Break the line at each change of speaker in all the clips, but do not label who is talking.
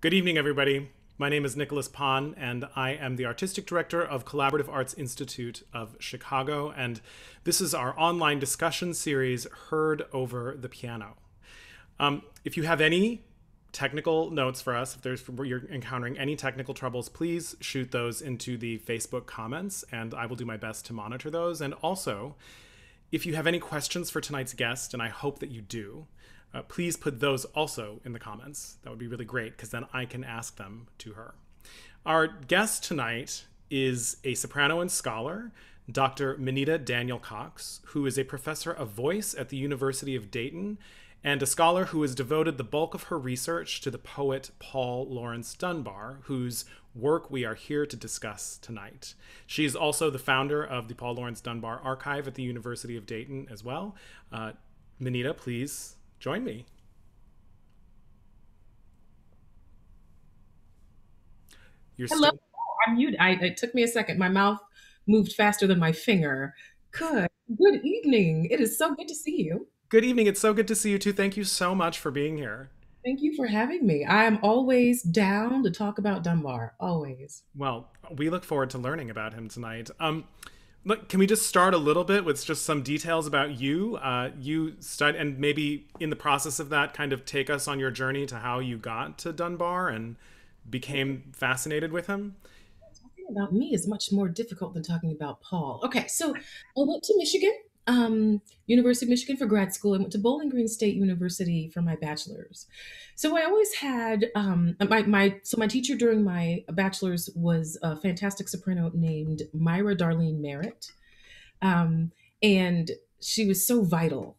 Good evening, everybody. My name is Nicholas PHAN, and I am the Artistic Director of Collaborative Arts Institute of Chicago, and this is our online discussion series, Heard Over the Piano. If you have any technical notes for us, if you're encountering any technical troubles, please shoot those into the Facebook comments, and I will do my best to monitor those. And also, if you have any questions for tonight's guest, and I hope that you do, please put those also in the comments. That would be really great because then I can ask them to her. Our guest tonight is a soprano and scholar, Dr. Minnita Daniel-Cox, who is a professor of voice at the University of Dayton and a scholar who has devoted the bulk of her research to the poet Paul Laurence Dunbar, whose work we are here to discuss tonight. She is also the founder of the Paul Laurence Dunbar Archive at the University of Dayton as well. Minnita, please join me.
Hello. I'm muted. It took me a second. My mouth moved faster than my finger. Good evening. It is so good to see you.
Good evening. It's so good to see you too. Thank you so much for being here.
Thank you for having me. I am always down to talk about Dunbar. Always.
Well, we look forward to learning about him tonight. Look, can we just start a little bit with just some details about you? You studied, and maybe in the process of that, kind of take us on your journey to how you got to Dunbar and became fascinated with him.
Talking about me is much more difficult than talking about Paul. Okay, so I went to Michigan, University of Michigan for grad school. I went to Bowling Green State University for my bachelor's. So I always had my teacher during my bachelor's was a fantastic soprano named Myra Darlene Merritt, and she was so vital.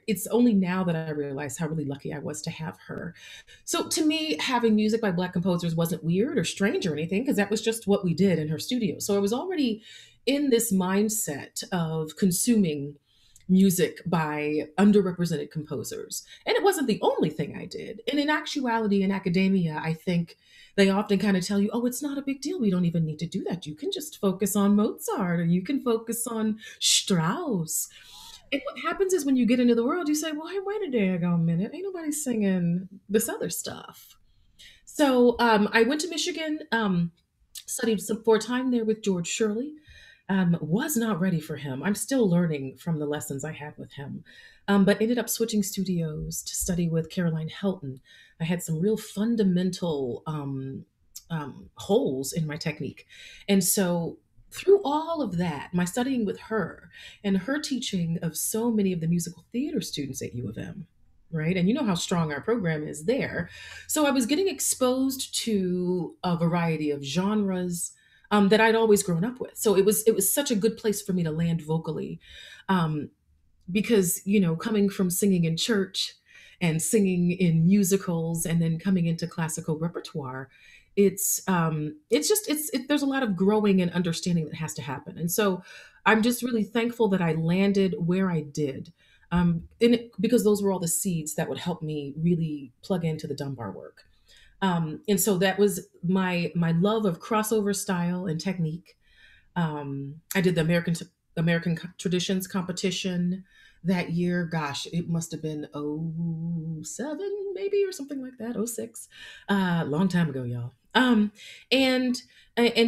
It's only now that I realize how really lucky I was to have her. So to me, having music by Black composers wasn't weird or strange or anything because that was just what we did in her studio. So I was already in this mindset of consuming music by underrepresented composers. And it wasn't the only thing I did. And in actuality, in academia, I think they often kind of tell you, oh, it's not a big deal. We don't even need to do that. You can just focus on Mozart or you can focus on Strauss. And what happens is when you get into the world, you say, well, hey, wait a daggone minute. Ain't nobody singing this other stuff. So I went to Michigan, studied for a time there with George Shirley. Was not ready for him. I'm still learning from the lessons I had with him, but ended up switching studios to study with Caroline Helton. I had some real fundamental holes in my technique. And so through all of that, my studying with her and her teaching of so many of the musical theater students at U of M, right? And you know how strong our program is there. So I was getting exposed to a variety of genres that I'd always grown up with. So it was such a good place for me to land vocally, because coming from singing in church and singing in musicals and then coming into classical repertoire, there's a lot of growing and understanding that has to happen. And so I'm just really thankful that I landed where I did. Because those were all the seeds that would help me really plug into the Dunbar work. And so that was my love of crossover style and technique. I did the American Traditions competition that year. Gosh, it must have been '07 maybe or something like that. '06, long time ago, y'all. And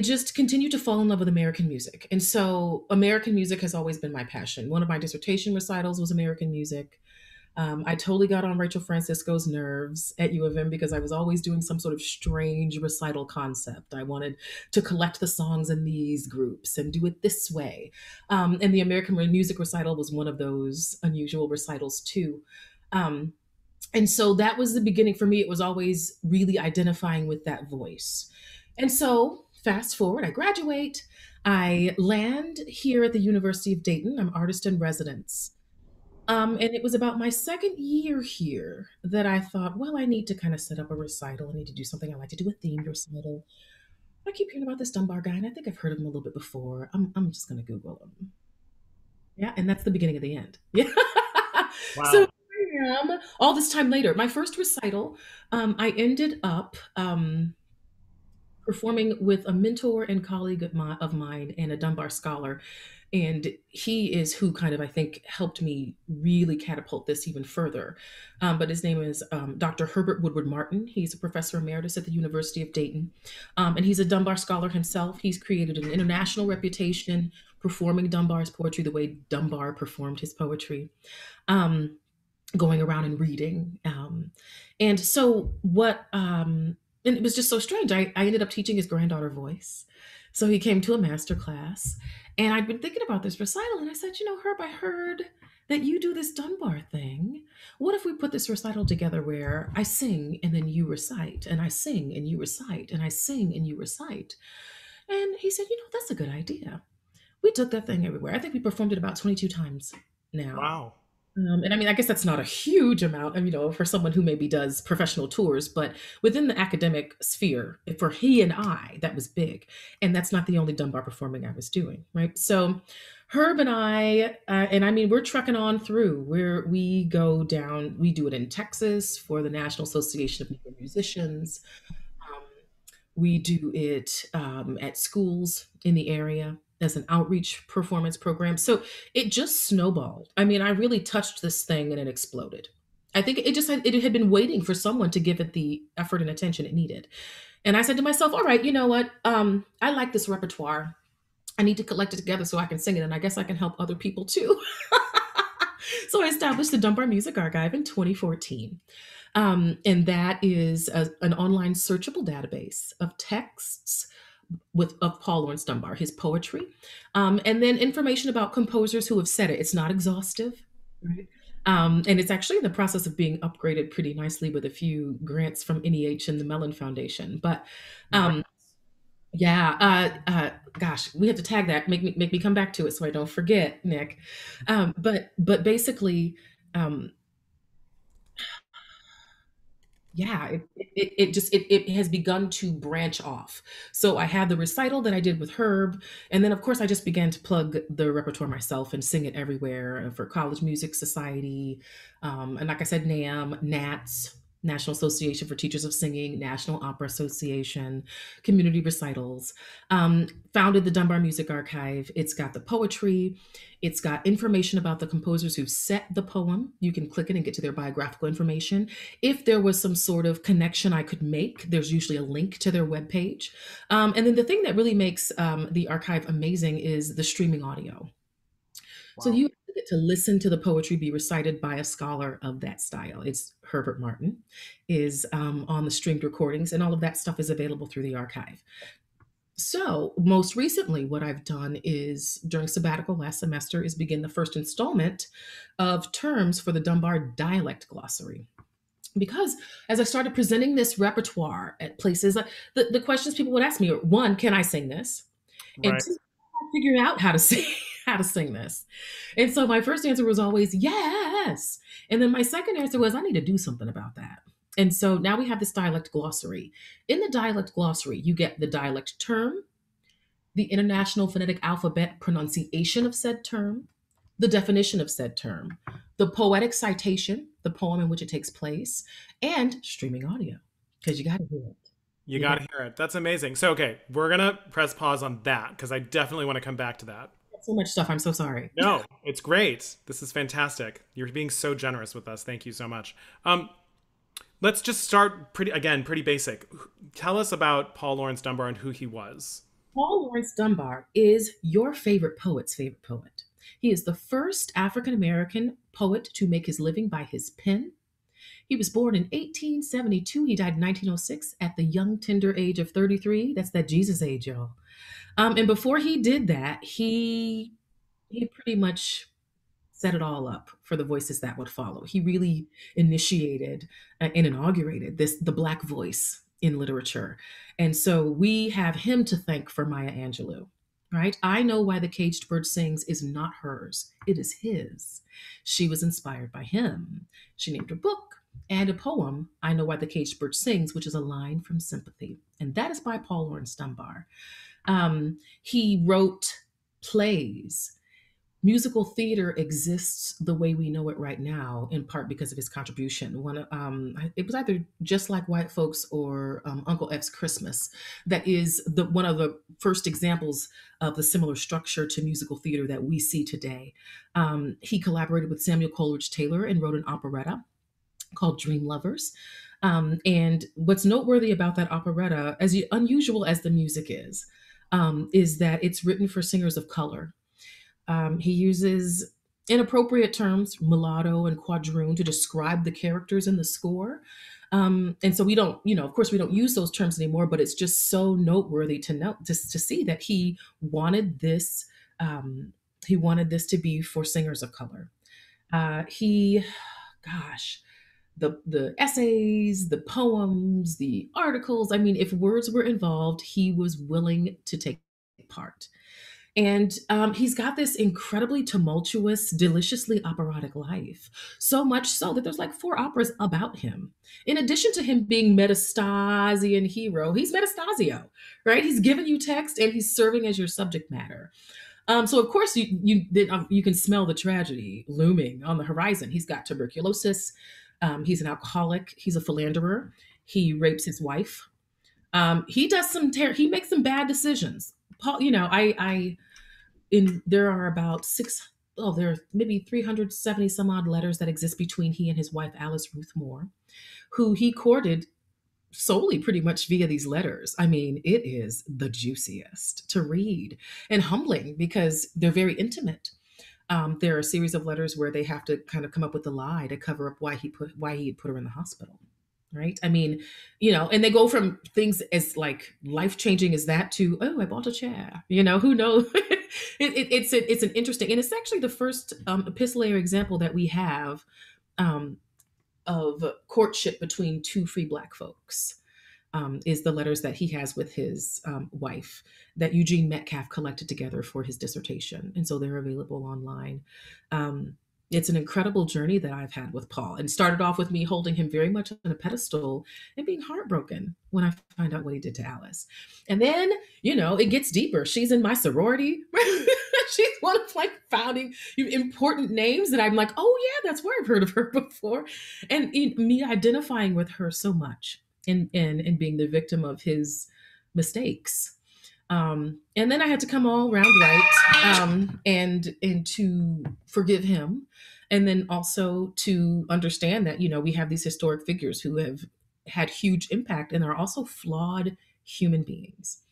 just continue to fall in love with American music. And so American music has always been my passion. One of my dissertation recitals was American music. I totally got on Rachel Francisco's nerves at U of M because I was always doing some sort of strange recital concept. I wanted to collect the songs in these groups and do it this way. And the American Music Recital was one of those unusual recitals too. And so that was the beginning for me. It was always really identifying with that voice. And so fast forward, I graduate, I land here at the University of Dayton. I'm artist in residence. And it was about my second year here that I thought, well, I need to kind of set up a recital. I need to do something. I like to do a themed recital. I keep hearing about this Dunbar guy, and I think I've heard of him a little bit before. I'm just going to Google him. Yeah, and that's the beginning of the end. Yeah. So
Wow.
here I am all this time later. My first recital, I ended up performing with a mentor and colleague of mine and a Dunbar scholar And he is who kind of, I think, helped me really catapult this even further. But his name is Dr. Herbert Woodward Martin. He's a professor emeritus at the University of Dayton. And he's a Dunbar scholar himself. He's created an international reputation performing Dunbar's poetry the way Dunbar performed his poetry. Um, Going around and reading. And so and it was just so strange. I ended up teaching his granddaughter voice. So he came to a master class, and I'd been thinking about this recital, and I said, Herb, I heard that you do this Dunbar thing. What if we put this recital together where I sing and then you recite, and I sing and you recite, and I sing and you recite? And he said, that's a good idea. We took that thing everywhere. I think we performed it about 22 times now.
Wow.
And I mean, I guess that's not a huge amount, for someone who maybe does professional tours, but within the academic sphere, for he and I, that was big. And that's not the only Dunbar performing I was doing, right? So Herb and we're trucking on through where we go down. We do it in Texas for the National Association of Negro Musicians. Um, we do it at schools in the area as an outreach performance program. So it just snowballed. I mean, I really touched this thing and it exploded. I think it had been waiting for someone to give it the effort and attention it needed. And I said to myself, all right, you know what? I like this repertoire. I need to collect it together so I can sing it. And I guess I can help other people too. So I established the Dunbar Music Archive in 2014. And that is an online searchable database of texts of Paul Laurence Dunbar, his poetry, and then information about composers who have said it. It's not exhaustive, right? And it's actually in the process of being upgraded pretty nicely with a few grants from NEH and the Mellon Foundation. But
Right.
yeah, gosh, we have to tag that. Make me come back to it so I don't forget, Nick. But basically, um, yeah, it has begun to branch off. So I had the recital that I did with Herb, and then of course I just began to plug the repertoire myself and sing it everywhere for College Music Society, and like I said, NAM, NATS, National Association for Teachers of Singing, National Opera Association, community recitals. Founded the Dunbar Music Archive. It's got the poetry. It's got information about the composers who set the poem. You can click it and get to their biographical information. If there was some sort of connection I could make, there's usually a link to their webpage. And then the thing that really makes the archive amazing is the streaming audio. So
Wow.
you get to listen to the poetry be recited by a scholar of that style. It's Herbert Martin is on the streamed recordings, and all of that stuff is available through the archive. So, most recently, what I've done is during sabbatical last semester is begin the first installment of terms for the Dunbar dialect glossary. Because as I started presenting this repertoire at places, the questions people would ask me are, one, can I sing this? And
Right.
two, figuring out how to sing how to sing this. And so my first answer was always yes. And then my second answer was I need to do something about that. And so now we have this dialect glossary. In the dialect glossary, you get the dialect term, the International Phonetic Alphabet pronunciation of said term, the definition of said term, the poetic citation, the poem in which it takes place, and streaming audio. Because you got to hear it.
You
You
got
got
to hear it. That's amazing. So, okay, we're going to press pause on that because I definitely want to come back to that.
so much stuff. I'm so sorry.
No, it's great. This is fantastic. You're being so generous with us. Thank you so much. Let's just start pretty basic. Tell us about Paul Laurence Dunbar and who he was.
Paul Laurence Dunbar is your favorite poet's favorite poet. He is the first African American poet to make his living by his pen. He was born in 1872. He died in 1906 at the young, tender age of 33. That's that Jesus age, y'all. And before he did that, he pretty much set it all up for the voices that would follow. He really initiated and inaugurated the Black voice in literature. And so we have him to thank for Maya Angelou, right? I Know Why the Caged Bird Sings is not hers, it is his. She was inspired by him. She named her book and a poem, I Know Why the Caged Bird Sings, which is a line from Sympathy. And that is by Paul Laurence Dunbar. He wrote plays, musical theater exists the way we know it right now, in part because of his contribution. It was either Just Like White Folks or Uncle F's Christmas. That is the one of the first examples of the similar structure to musical theater that we see today. He collaborated with Samuel Coleridge Taylor and wrote an operetta called Dream Lovers. And what's noteworthy about that operetta, as unusual as the music is that it's written for singers of color. He uses inappropriate terms, mulatto and quadroon, to describe the characters in the score. And so we don't, of course, we don't use those terms anymore, but it's just so noteworthy to note, just to see that he wanted this. He wanted this to be for singers of color. He, gosh, the essays, the poems, the articles. I mean, if words were involved, he was willing to take part. And he's got this incredibly tumultuous, deliciously operatic life. So much so that there's like 4 operas about him. In addition to him being Metastasian hero, he's Metastasio, right? He's giving you text and he's serving as your subject matter. So of course you can smell the tragedy looming on the horizon. He's got tuberculosis. He's an alcoholic. He's a philanderer. He rapes his wife. He does he makes some bad decisions. Paul, there are about there are maybe 370 some odd letters that exist between he and his wife, Alice Ruth Moore, who he courted solely pretty much via these letters. I mean, it is the juiciest to read and humbling because they're very intimate. There are a series of letters where they have to kind of come up with a lie to cover up why he had put her in the hospital. Right. I mean, and they go from things as like life changing as that to, oh, I bought a chair, who knows? It's an interesting, and it's actually the first epistolary example that we have of courtship between 2 free Black folks. Is the letters that he has with his wife that Eugene Metcalf collected together for his dissertation. And so they're available online. It's an incredible journey that I've had with Paul, and started off with me holding him very much on a pedestal and being heartbroken when I find out what he did to Alice. And then, it gets deeper. She's in my sorority. She's one of founding important names that I'm like, oh yeah, that's where I've heard of her before. And me identifying with her so much and being the victim of his mistakes. And then I had to come all round right, and to forgive him. And then also to understand that, we have these historic figures who have had huge impact and are also flawed human beings.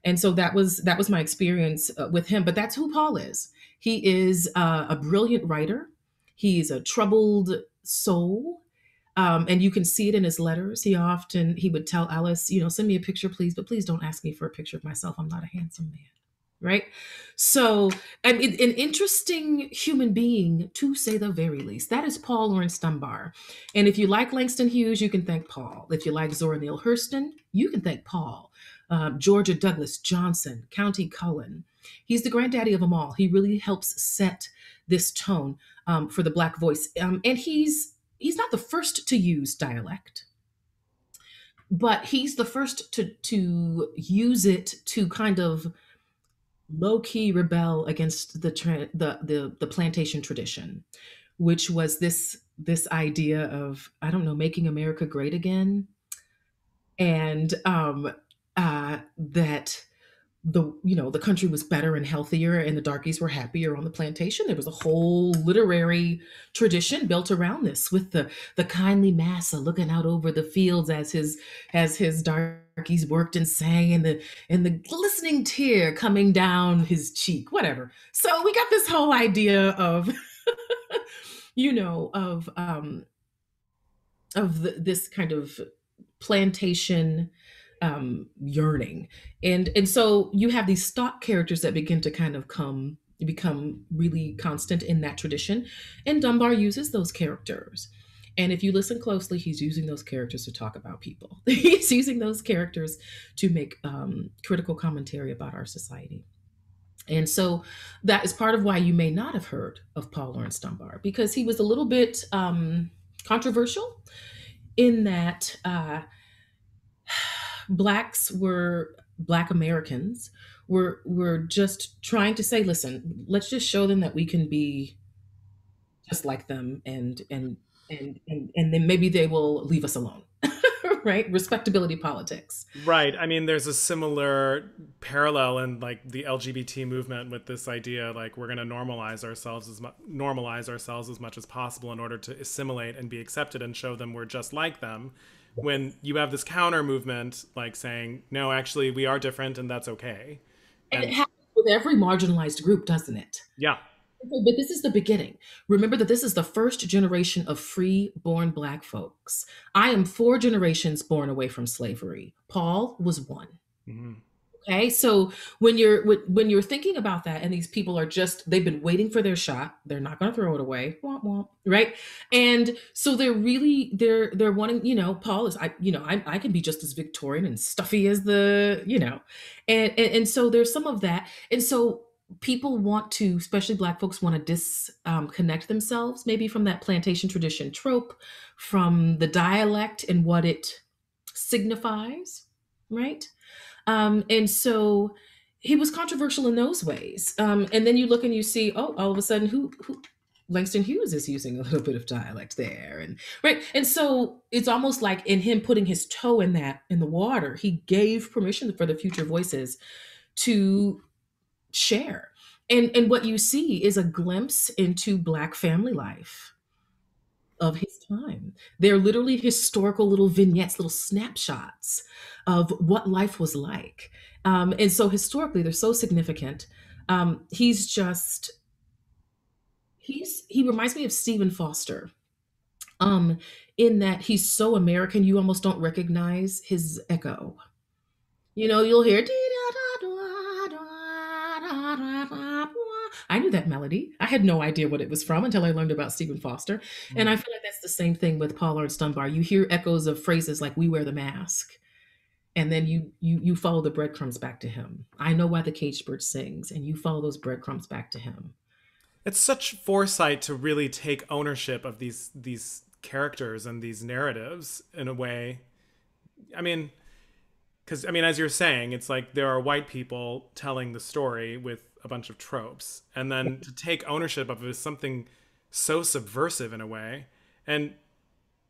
And so that was my experience with him. But that's who Paul is. He is a brilliant writer. He's a troubled soul. And you can see it in his letters. He would tell Alice, send me a picture, please, but please don't ask me for a picture of myself. I'm not a handsome man. Right. So, and an interesting human being, to say the very least. That is Paul Laurence Dunbar. And if you like Langston Hughes, you can thank Paul. If you like Zora Neale Hurston, you can thank Paul. Georgia Douglas Johnson, County Cullen. He's the granddaddy of them all. He really helps set this tone for the Black voice. And he's not the first to use dialect, but he's the first to use it to kind of low-key rebel against the plantation tradition, which was this idea of, I don't know, making America great again. And that the country was better and healthier and the darkies were happier on the plantation. There was a whole literary tradition built around this, with the kindly massa looking out over the fields as his darkies worked and sang, and the glistening tear coming down his cheek, whatever. So we got this whole idea of this kind of plantation yearning, and so you have these stock characters that begin to kind of become really constant in that tradition, and Dunbar uses those characters. And if you listen closely, he's using those characters to talk about people. He's using those characters to make critical commentary about our society. And so that is part of why you may not have heard of Paul Laurence Dunbar, because he was a little bit controversial in that Blacks were Black Americans were just trying to say, listen, let's just show them that we can be just like them, and then maybe they will leave us alone. Right? Respectability politics.
Right. I mean, there's a similar parallel in like the LGBT movement with this idea, like we're going to normalize ourselves as much as possible in order to assimilate and be accepted and show them we're just like them. When you have this counter movement, like saying, no, actually, we are different and that's okay.
And it
And
happens with every marginalized group, doesn't it?
yeah.
But this is the beginning. Remember that this is the first generation of free born Black folks. I am four generations born away from slavery. Paul was one.
Mhm.
Okay, so when you're thinking about that, and these people are just they've been waiting for their shot, they're not going to throw it away, womp womp, right? And so they're wanting, Paul is I can be just as Victorian and stuffy as and so there's some of that, and so people want to, especially Black folks, want to disconnect themselves maybe from that plantation tradition trope, from the dialect and what it signifies, right? And so he was controversial in those ways. And then you look and you see, oh, all of a sudden, who Langston Hughes is using a little bit of dialect there, and right. And so it's almost like in him putting his toe in the water, he gave permission for the future voices to share. And what you see is a glimpse into Black family life of his time. They're literally historical little vignettes, little snapshots of what life was like. And so historically, they're so significant. He's just he reminds me of Stephen Foster. In that he's so American, you almost don't recognize his echo. You'll hear. I knew that melody. I had no idea what it was from until I learned about Stephen Foster. And I feel like that's the same thing with Paul Laurence Dunbar. You hear echoes of phrases like "We wear the mask," and then you follow the breadcrumbs back to him. I know why the caged bird sings, and you follow those breadcrumbs back to him.
It's such foresight to really take ownership of these characters and these narratives in a way. I mean, because I mean, as you're saying, it's like there are white people telling the story with a bunch of tropes, and then to take ownership of it is something so subversive in a way, and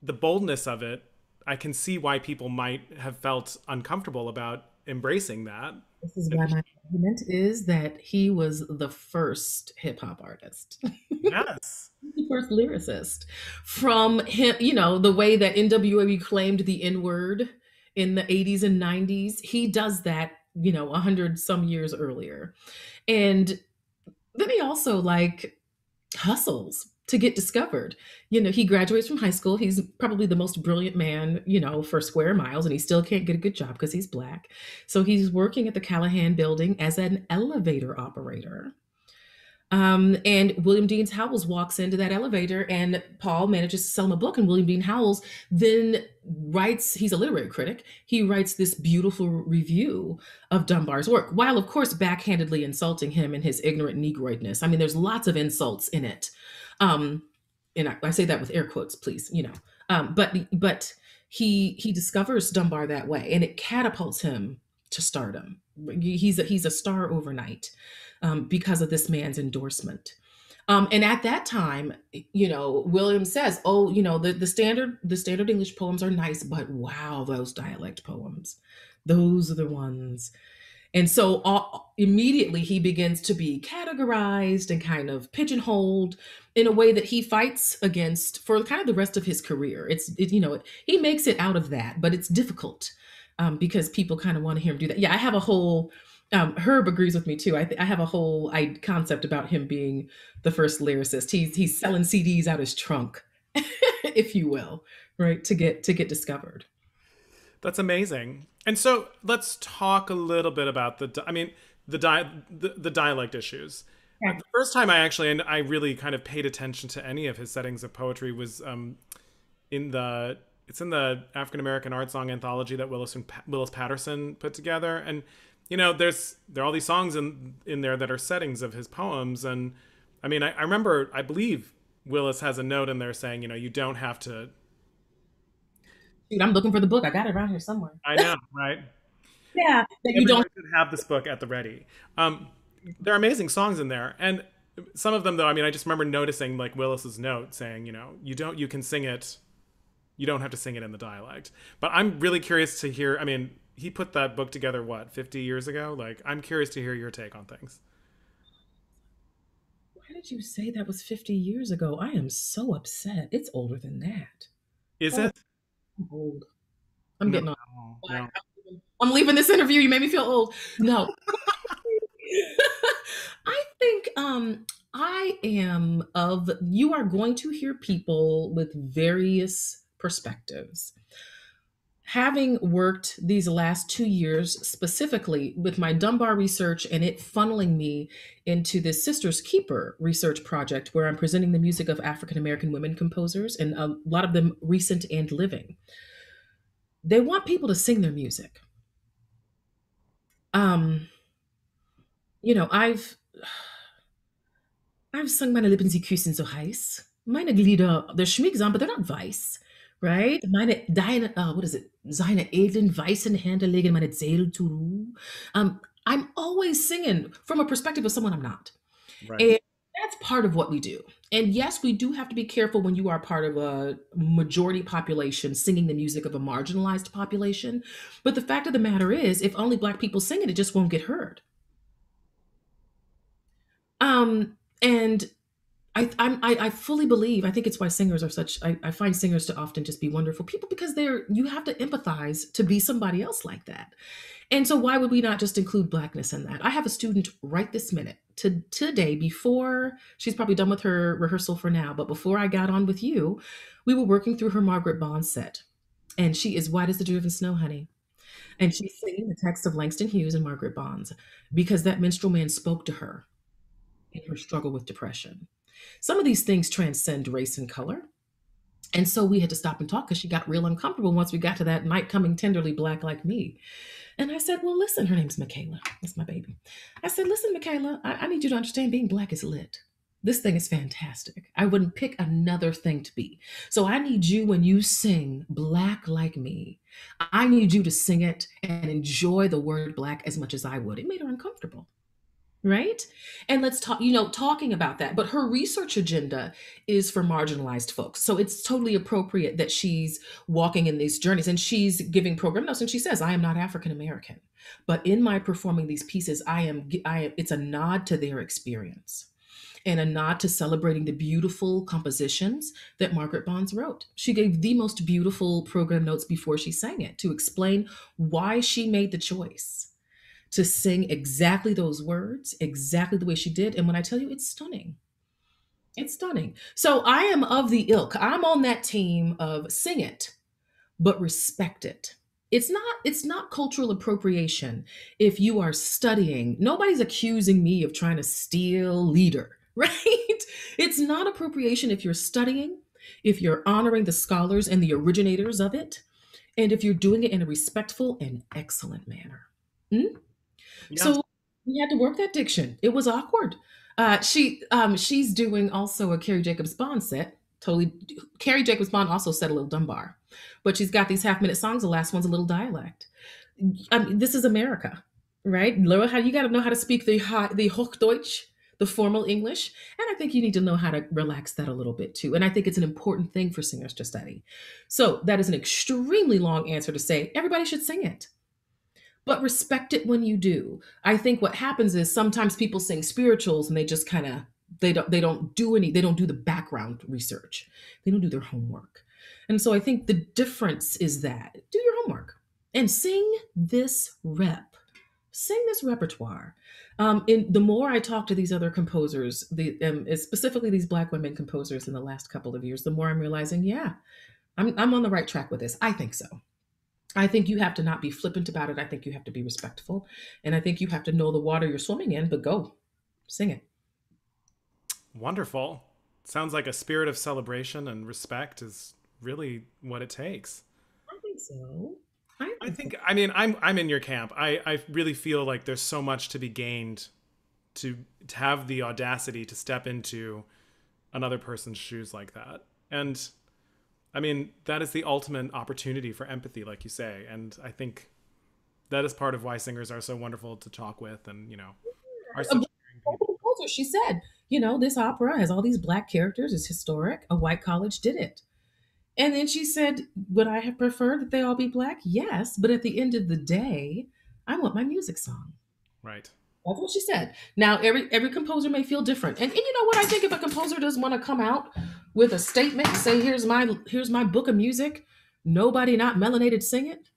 the boldness of it. I can see why people might have felt uncomfortable about embracing that.
This is why my argument is that he was the first hip hop artist.
Yes.
The first lyricist. From him, the way that NWA reclaimed the N word in the 80s and 90s, he does that, 100 some years earlier. And then he also hustles to get discovered. He graduates from high school. He's probably the most brilliant man, for square miles, and he still can't get a good job because he's Black. So he's working at the Callahan building as an elevator operator. And William Dean Howells walks into that elevator, and Paul manages to sell him a book. And William Dean Howells then writes, he's a literary critic, he writes this beautiful review of Dunbar's work, while of course backhandedly insulting him and his ignorant Negroidness. I mean, there's lots of insults in it. And I say that with air quotes, please, but he discovers Dunbar that way, and it catapults him to stardom. He's a star overnight. Because of this man's endorsement. And at that time, William says, "Oh, the standard English poems are nice, but wow, those dialect poems, those are the ones." And so immediately he begins to be categorized and kind of pigeonholed in a way that he fights against for kind of the rest of his career. He makes it out of that, but it's difficult because people kind of want to hear him do that. Yeah, I have a whole. Herb agrees with me too. I have a whole concept about him being the first lyricist. He's selling CDs out his trunk, if you will, right, to get discovered.
That's amazing. And so let's talk a little bit about the dialect issues.
Yeah.
The first time I really kind of paid attention to any of his settings of poetry was in the African American art song anthology that Willis Patterson put together. And there are all these songs in there that are settings of his poems. And I mean, I remember, I believe Willis has a note in there saying, you don't have to.
Dude, I'm looking for the book. I got it around here somewhere.
I know, right?
Yeah, that you
Everyone
don't.
should have this book at the ready. Um, there are amazing songs in there, and some of them, though, I mean, I just remember noticing like Willis's note saying, you can sing it, you don't have to sing it in the dialect. But I'm really curious to hear. I mean, he put that book together what 50 years ago. Like, I'm curious to hear your take on things.
Why did you say that was 50 years ago? I am so upset. It's older than that.
Is
Oh,
it?
I'm old. I'm
No,
getting old.
no.
I'm leaving this interview. You made me feel old. No. I think I am of you are going to hear people with various perspectives. Having worked these last 2 years specifically with my Dunbar research and it funneling me into this Sisters Keeper research project where I'm presenting the music of African American women composers and a lot of them recent and living, they want people to sing their music. Um, I've sung meine Lippen, sie küssen so heiß. Meine Glieder, they're schmiegsam, but they're not weiß, right? What is it? Seine edlen weißen Hände legen meine Seele zur Ruhe. I'm always singing from a perspective of someone I'm not.
Right.
And that's part of what we do. And yes, we do have to be careful when you are part of a majority population singing the music of a marginalized population. But the fact of the matter is, if only Black people sing it, it just won't get heard. And I fully believe. I think it's why singers are such. I find singers to often just be wonderful people because you have to empathize to be somebody else like that. And so why would we not just include Blackness in that? I have a student right this minute today before she's probably done with her rehearsal for now, but before I got on with you, we were working through her Margaret Bond set, and she is white as the driven snow, honey. And she's singing the text of Langston Hughes and Margaret Bonds because that minstrel man spoke to her in her struggle with depression. Some of these things transcend race and color. And so we had to stop and talk because she got real uncomfortable once we got to that night coming tenderly black like me. And I said, well, listen, her name's Michaela. That's my baby. I said, listen, Michaela, I need you to understand being black is lit. This thing is fantastic. I wouldn't pick another thing to be. So I need you when you sing black like me. I need you to sing it and enjoy the word black as much as I would. It made her uncomfortable. Right? And let's talk, talking about that. But her research agenda is for marginalized folks. So it's totally appropriate that she's walking in these journeys and she's giving program notes. And she says, I am not African American, but in my performing these pieces, it's a nod to their experience and a nod to celebrating the beautiful compositions that Margaret Bonds wrote. She gave the most beautiful program notes before she sang it to explain why she made the choice to sing exactly those words, exactly the way she did. And when I tell you, it's stunning. It's stunning. So I am of the ilk. I'm on that team of sing it, but respect it. It's not cultural appropriation if you are studying. Nobody's accusing me of trying to steal leader, right? It's not appropriation if you're studying, if you're honoring the scholars and the originators of it, and if you're doing it in a respectful and excellent manner. Mm?
Yeah.
So we had to work that diction. It was awkward. She's doing also a Carrie Jacobs Bond set. Totally, Carrie Jacobs Bond also said a little Dunbar, but she's got these half minute songs. The last one's a little dialect. This is America, right? Laura, how you got to know how to speak the Hochdeutsch, the formal English, and I think you need to know how to relax that a little bit too. And I think it's an important thing for singers to study. So that is an extremely long answer to say everybody should sing it, but respect it when you do. I think what happens is sometimes people sing spirituals and they just kind of they don't do the background research. They don't do their homework. And so I think the difference is that do your homework and sing this sing this repertoire. In the more I talk to these other composers, specifically these Black women composers in the last couple of years, the more I'm realizing, yeah, I'm on the right track with this. I think so. I think you have to not be flippant about it. I think you have to be respectful. And I think you have to know the water you're swimming in, but go sing it.
Wonderful. Sounds like a spirit of celebration and respect is really what it takes.
I think so.
I mean, I'm in your camp. I really feel like there's so much to be gained to have the audacity to step into another person's shoes like that. And I mean, that is the ultimate opportunity for empathy, like you say. And I think That is part of why singers are so wonderful to talk with, and are
A
such
black
caring people.
composer, she said, this opera has all these black characters, it's historic. A white college did it. And then she said, would I have preferred that they all be black? Yes, but at the end of the day, I want my music song.
Right.
That's what she said. Now, every composer may feel different, and you know what? I think if a composer does want to come out with a statement, say, "Here's my book of music," nobody not melanated sing it.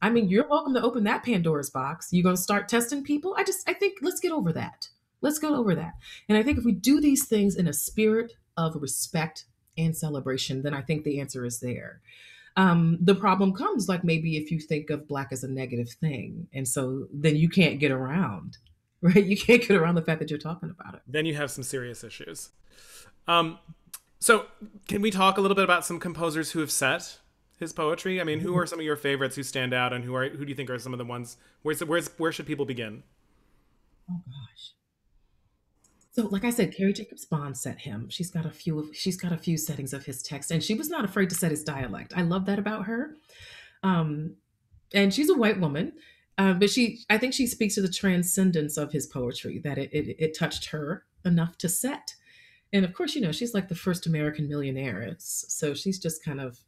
I mean, you're welcome to open that Pandora's box. You're going to start testing people. I think let's get over that. Let's go over that. And I think if we do these things in a spirit of respect and celebration, then I think the answer is there. The problem comes like maybe if you think of black as a negative thing, and so then you can't get around, right? You can't get around the fact that you're talking about it.
Then you have some serious issues. Um, so can we talk a little bit about some composers who have set his poetry? I mean, who are some of your favorites who stand out, and who do you think are some of the ones? Where should people begin?
Oh gosh. So, like I said, Carrie Jacobs Bond set him. She's got a few settings of his text, and she was not afraid to set his dialect. I love that about her. Um, and she's a white woman, but I think she speaks to the transcendence of his poetry that it touched her enough to set. And of course, she's like the first American millionaire. So she's just kind of.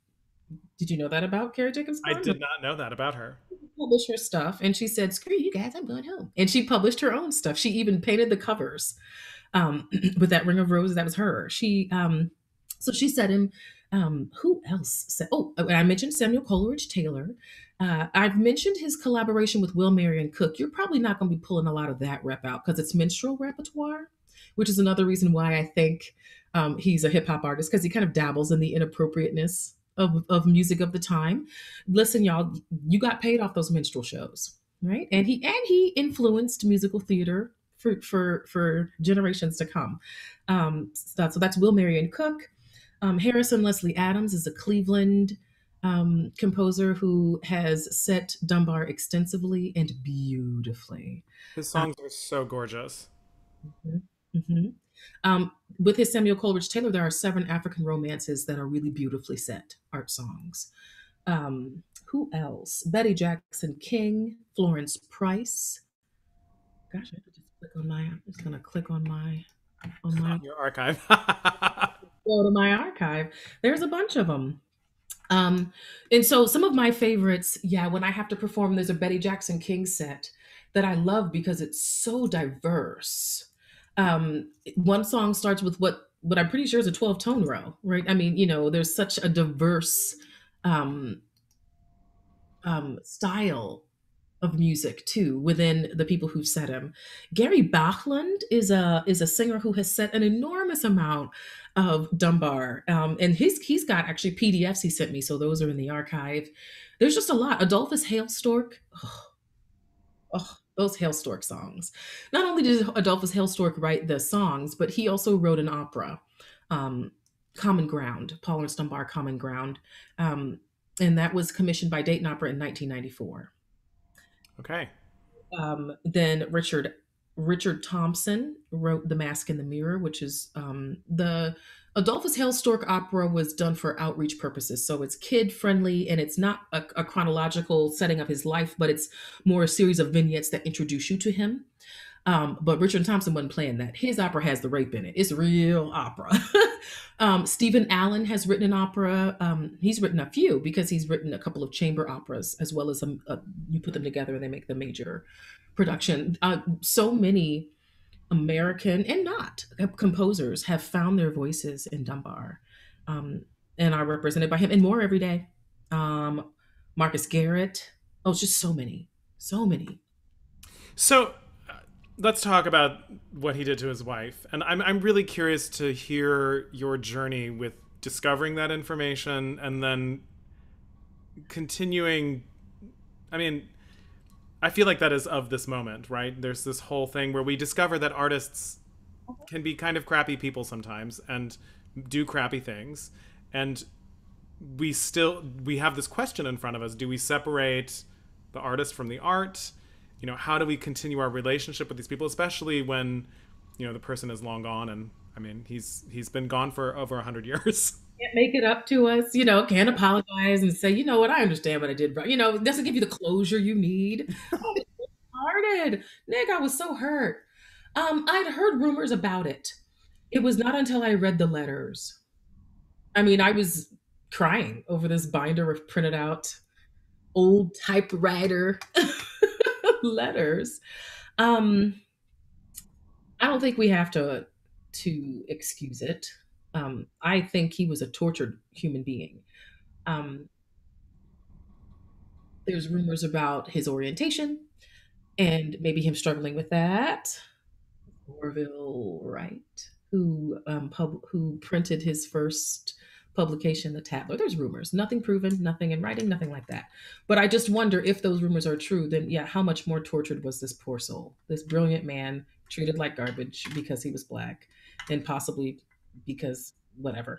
Did you know that about Carrie Jacobs
I
Bond?
did not know that about her.
Publish her stuff, and she said, "Screw you guys, I'm going home." And she published her own stuff. She even painted the covers with that ring of roses. That was her. So she said him. Who else said? Oh, I mentioned Samuel Coleridge Taylor. I've mentioned his collaboration with Will Marion Cook. You're probably not going to be pulling a lot of that rep out because it's minstrel repertoire, which is another reason why I think he's a hip hop artist because he kind of dabbles in the inappropriateness of music of the time. Listen, y'all, you got paid off those minstrel shows, right? And he influenced musical theater for generations to come. So that's Will Marion Cook. Harrison Leslie Adams is a Cleveland composer who has set Dunbar extensively and beautifully.
His
Um,
songs are so gorgeous.
mhm, mhm. With his Samuel Coleridge Taylor, there are seven African romances that are really beautifully set art songs. Who else? Betty Jackson King, Florence Price. Gosh, I could just click on my. I'm just gonna click on my
On your archive.
go to my archive. There's a bunch of them. Um, and so some of my favorites, yeah, when I have to perform, there's a Betty Jackson King set that I love because it's so diverse. One song starts with what I'm pretty sure is a 12 tone row, right? I mean, there's such a diverse um, style of music too within the people who've set him. Gary Bachland is a singer who has set an enormous amount of Dunbar, and he's got actually PDFs he sent me, so those are in the archive. There's just a lot. Adolphus Hailstork, oh, those Hailstork songs. Not only did Adolphus Hailstork write the songs, but he also wrote an opera, um, Common Ground, Paul and Stumbar Common Ground, um, and that was commissioned by Dayton Opera in 1994.
Okay.
Then Richard Thompson wrote The Mask and the Mirror, which is the Adolphus Hailstork opera was done for outreach purposes. So it's kid friendly and it's not a chronological setting of his life, but it's more a series of vignettes that introduce you to him. But Richard Thompson wasn't playing that. His opera has the rape in it. It's real opera. Stephen Allen has written an opera. He's written a few because he's written a couple of chamber operas as well as you put them together and they make the major production. So many American and not composers have found their voices in Dunbar and are represented by him and more every day. Um, Marcus Garrett. Oh, it's just so many, so many.
So let's talk about what he did to his wife. And I'm really curious to hear your journey with discovering that information and then continuing. I mean, I feel like that is of this moment, right? There's this whole thing where we discover that artists can be kind of crappy people sometimes and do crappy things. And we have this question in front of us. Do we separate the artist from the art? How do we continue our relationship with these people, especially when, the person is long gone? And I mean, he's been gone for over 100 years.
Can't make it up to us, can't apologize and say, you know what, I understand what I did wrong. It doesn't give you the closure you need. Oh, it's so hearted. Nick, I was so hurt. I'd heard rumors about it. It was not until I read the letters. I mean, I was crying over this binder of printed out old typewriter letters. Um, I don't think we have to excuse it. I think he was a tortured human being. Um, there's rumors about his orientation and maybe him struggling with that. Orville Wright, who printed his first publication, The Tatler. There's rumors, nothing proven, nothing in writing, nothing like that. But I just wonder if those rumors are true. Then yeah, how much more tortured was this poor soul, this brilliant man treated like garbage because he was black, and possibly because whatever.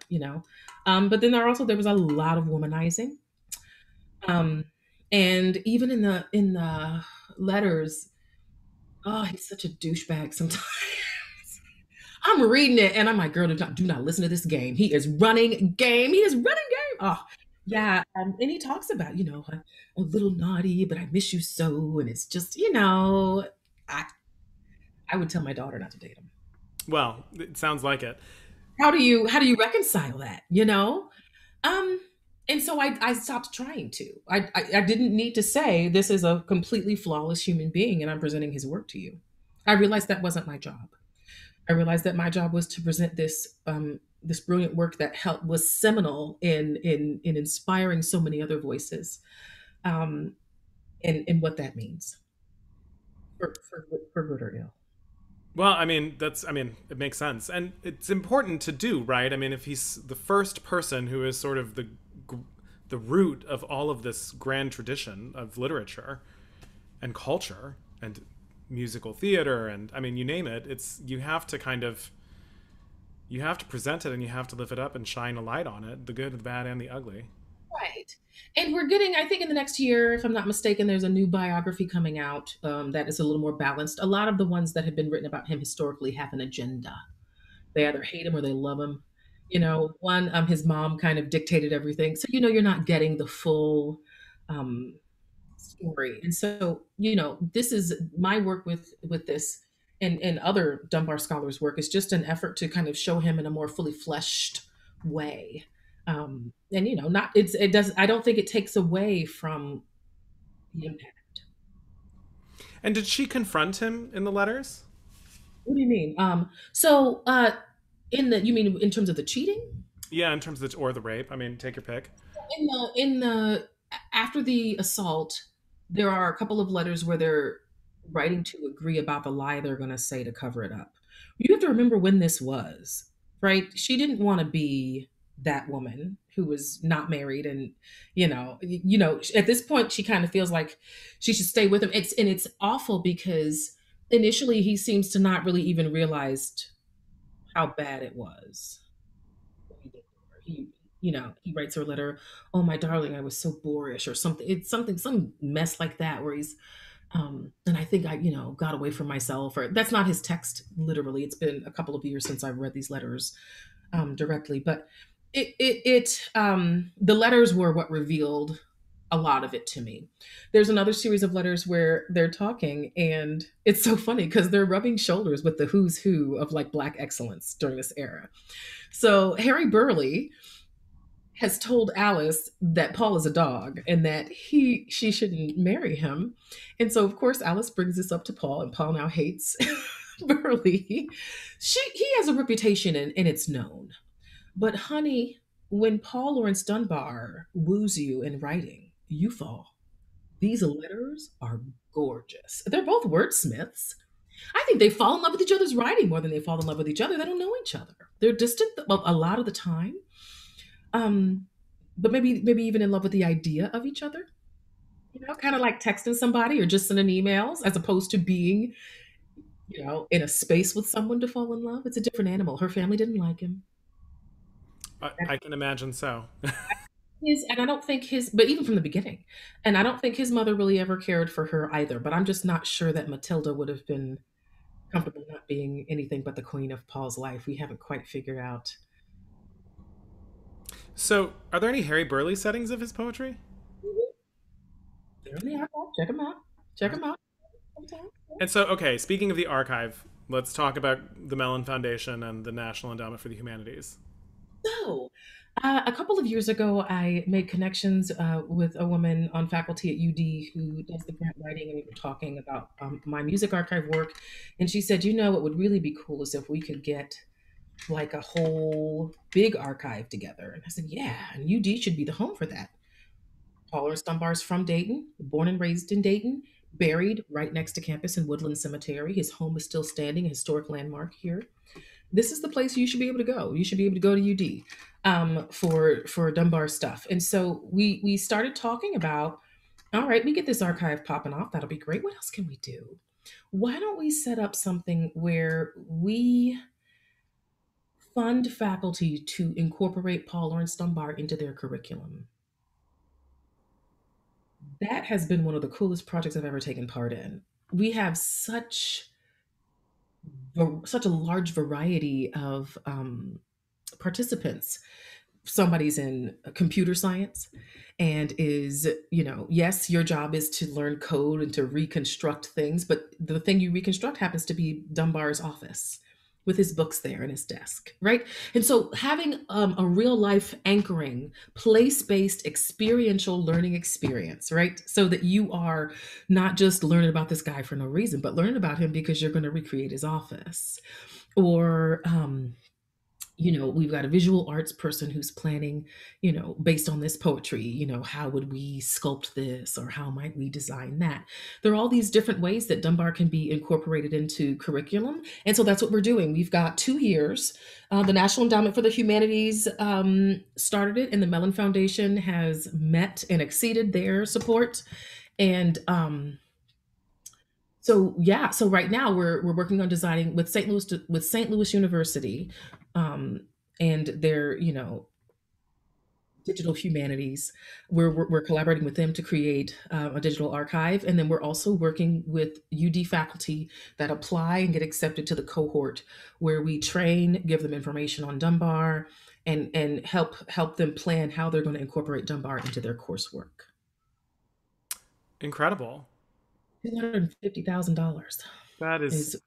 But then there was a lot of womanizing. Um, and even in the letters, oh, he's such a douchebag sometimes. I'm reading it and I'm like, girl, do not listen to this game. He is running game. He is running game. Oh, yeah. And he talks about, a little naughty, but I miss you so. And it's just, I, I would tell my daughter not to date him.
Well, it sounds like it.
How do you reconcile that? Um, and so I stopped trying to. I didn't need to say this is a completely flawless human being and I'm presenting his work to you. I realized that wasn't my job. I realized that my job was to present this brilliant work that helped was seminal in inspiring so many other voices, um, and what that means for good or ill.
Well, I mean, it makes sense. And it's important to do, right? I mean, if he's the first person who is sort of the root of all of this grand tradition of literature and culture and musical theater and I mean, you name it, it's you have to present it and you have to lift it up and shine a light on it, the good, the bad, and the ugly.
Right. And we're getting, I think in the next year, if I'm not mistaken, there's a new biography coming out that is a little more balanced. A lot of the ones that have been written about him historically have an agenda. They either hate him or they love him. One, his mom kind of dictated everything. So, you're not getting the full um, story. And so, this is my work with this and other Dunbar scholars' work is just an effort to kind of show him in a more fully fleshed way. And not it does I don't think it takes away from the impact.
And did she confront him in the letters?
What do you mean? In the you mean in terms of the cheating?
Yeah, in terms of or the rape. I mean, take your pick.
In the after the assault, there are a couple of letters where they're writing to agree about the lie they're going to say to cover it up. You have to remember when this was, right? She didn't want to be that woman who was not married, and at this point, she kind of feels like she should stay with him. It's awful because initially he seems to not really even realized how bad it was what he did to her. He writes her a letter, "Oh my darling, I was so boorish," or something. It's something, some mess like that, where he's, and I think I, got away from myself. Or that's not his text literally. It's been a couple of years since I've read these letters directly, but the letters were what revealed a lot of it to me. There's another series of letters where they're talking, and it's so funny because they're rubbing shoulders with the who's who of like Black excellence during this era. So Harry Burleigh has told Alice that Paul is a dog and that she shouldn't marry him. And so of course Alice brings this up to Paul, and Paul now hates Burleigh. He has a reputation, and it's known. But honey, when Paul Laurence Dunbar woos you in writing, you fall. These letters are gorgeous. They're both wordsmiths. I think they fall in love with each other's writing more than they fall in love with each other. They don't know each other. They're distant a lot of the time, um, but maybe even in love with the idea of each other. Kind of like texting somebody or just sending emails, as opposed to being, in a space with someone to fall in love. It's a different animal. Her family didn't like him.
I can imagine so.
And I don't think but even from the beginning, and I don't think his mother really ever cared for her either. But I'm just not sure that Matilda would have been comfortable not being anything but the queen of Paul's life. We haven't quite figured out.
So, are there any Harry Burleigh settings of his poetry?
They're in the archive. Check them out. Check them out. Sometimes.
And so, okay, speaking of the archive, let's talk about the Mellon Foundation and the National Endowment for the Humanities.
So, a couple of years ago, I made connections with a woman on faculty at UD who does the grant writing, and we were talking about my music archive work. And she said, what would really be cool is if we could get like a whole big archive together. And I said, yeah, and UD should be the home for that. Laurence Dunbar's from Dayton, born and raised in Dayton, buried right next to campus in Woodland Cemetery. His home is still standing, a historic landmark here. This is the place you should be able to go. You should be able to go to UD for Dunbar stuff. And so we started talking about, all right, we get this archive popping off. That'll be great. What else can we do? Why don't we set up something where we fund faculty to incorporate Paul Laurence Dunbar into their curriculum? That has been one of the coolest projects I've ever taken part in. We have such a large variety of participants. Somebody's in computer science and is, yes, your job is to learn code and to reconstruct things, but the thing you reconstruct happens to be Dunbar's office with his books there and his desk, right? And so having a real life anchoring, place based experiential learning experience, right? So that you are not just learning about this guy for no reason, but learning about him because you're going to recreate his office. Or, we've got a visual arts person who's planning, based on this poetry, how would we sculpt this or how might we design that? There are all these different ways that Dunbar can be incorporated into curriculum. And so that's what we're doing. We've got 2 years. The National Endowment for the Humanities started it, and the Mellon Foundation has met and exceeded their support. And so right now we're working on designing with St. Louis University, um, and their digital humanities. We're collaborating with them to create a digital archive, and then we're also working with UD faculty that apply and get accepted to the cohort, where we train, give them information on Dunbar, and help them plan how they're going to incorporate Dunbar into their coursework.
Incredible.
$250,000
That is.
is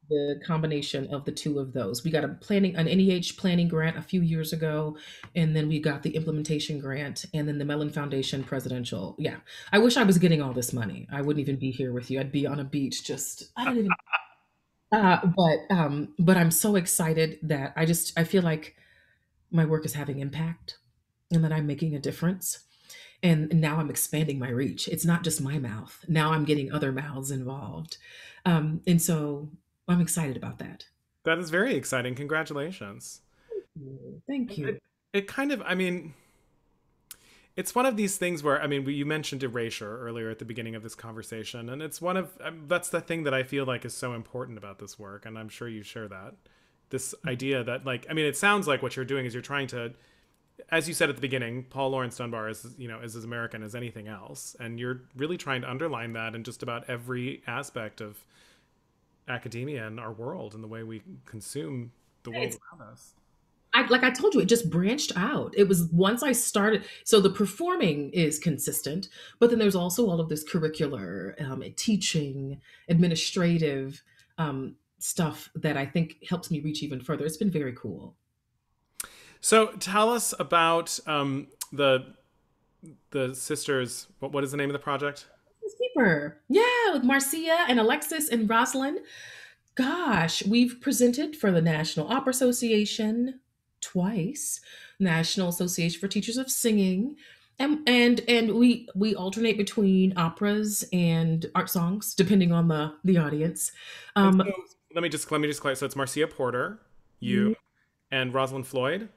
the combination of the two of those. We got an NEH planning grant a few years ago, and then we got the implementation grant, and then the Mellon Foundation presidential. Yeah, I wish I was getting all this money. I wouldn't even be here with you. I'd be on a beach. Just I don't even. But I'm so excited that I feel like my work is having impact, and that I'm making a difference. And now I'm expanding my reach. It's not just my mouth. Now I'm getting other mouths involved. And so I'm excited about that.
That is very exciting. Congratulations.
Thank you.
It kind of, I mean, it's one of these things where, I mean, you mentioned erasure earlier at the beginning of this conversation, and it's one of, that's the thing that I feel like is so important about this work, and I'm sure you share that. This idea that, like, I mean, it sounds like what you're doing is you're trying to, as you said at the beginning, Paul Laurence Dunbar is, is as American as anything else, and you're really trying to underline that in just about every aspect of academia and our world and the way we consume the world around us.
Like I told you, it just branched out. It was once I started. So the performing is consistent, but then there's also all of this curricular, teaching, administrative stuff that I think helps me reach even further. It's been very cool.
So tell us about the sisters. What is the name of the project?
Keeper. Yeah, with Marcia and Alexis and Rosalind. Gosh, we've presented for the National Opera Association twice, National Association for Teachers of Singing, and we alternate between operas and art songs depending on the audience.
So, let me just clarify. So it's Marcia Porter, you, and Rosalind Floyd,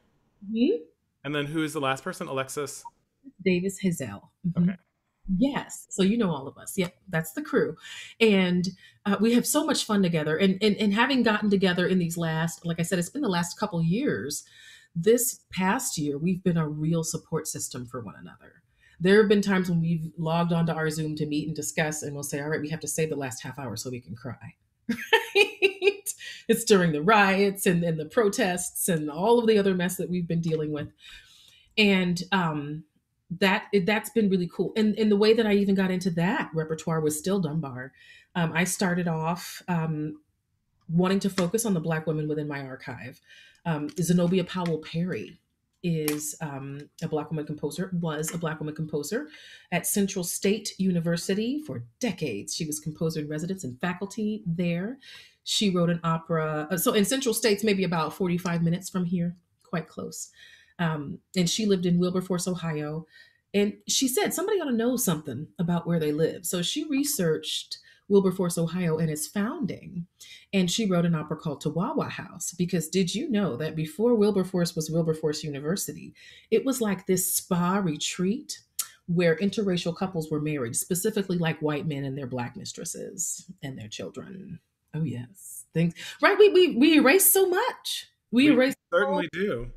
and then who is the last person? Alexis
Davis Hazel.
Okay.
Yes. So you know all of us. Yeah, that's the crew. And we have so much fun together. And having gotten together in these last, like I said, it's been the last couple years. This past year, we've been a real support system for one another. There have been times when we've logged onto our Zoom to meet and discuss, and we'll say, all right, we have to save the last half hour so we can cry. Right? It's during the riots and the protests and all of the other mess that we've been dealing with. And that's been really cool. And the way that I even got into that repertoire was still Dunbar. I started off wanting to focus on the Black women within my archive. Zenobia Powell Perry is a Black woman composer, was a Black woman composer at Central State University for decades. She was composer in residence and faculty there. She wrote an opera. So in Central State's maybe about 45 minutes from here, quite close. And she lived in Wilberforce, Ohio. And she said somebody ought to know something about where they live. So she researched Wilberforce, Ohio, and its founding. And she wrote an opera called Chihuahua House. Because did you know that before Wilberforce was Wilberforce University, it was like this spa retreat where interracial couples were married, specifically like white men and their Black mistresses and their children. Oh, yes. Things, right? We erase so much. We
We
erase
certainly do.